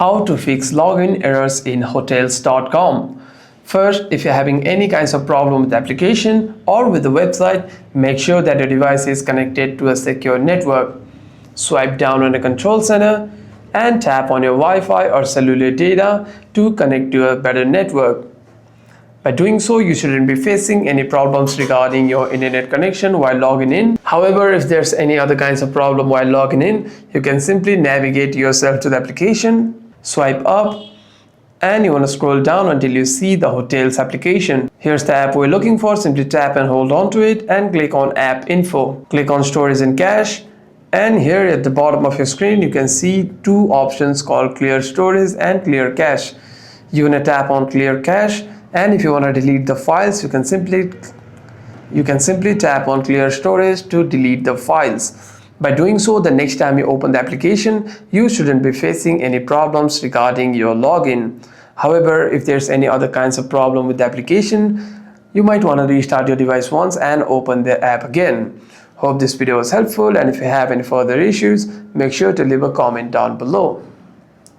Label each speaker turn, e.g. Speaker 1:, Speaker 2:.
Speaker 1: How to fix login errors in hotels.com. First, if you're having any kinds of problem with the application or with the website, make sure that your device is connected to a secure network. Swipe down on the control center and tap on your Wi-Fi or cellular data to connect to a better network. By doing so, you shouldn't be facing any problems regarding your internet connection while logging in. However, if there's any other kinds of problem while logging in, you can simply navigate yourself to the application, swipe up, and you want to scroll down until you see the hotels application. Here's the app we're looking for. Simply tap and hold on to it and click on app info. Click on storage and cache, and here at the bottom of your screen you can see two options called clear storage and clear cache. You're going to tap on clear cache, and if you want to delete the files, you can simply tap on clear storage to delete the files. By doing so, the next time you open the application, you shouldn't be facing any problems regarding your login. However, if there's any other kinds of problem with the application, you might want to restart your device once and open the app again. Hope this video was helpful, and if you have any further issues, make sure to leave a comment down below.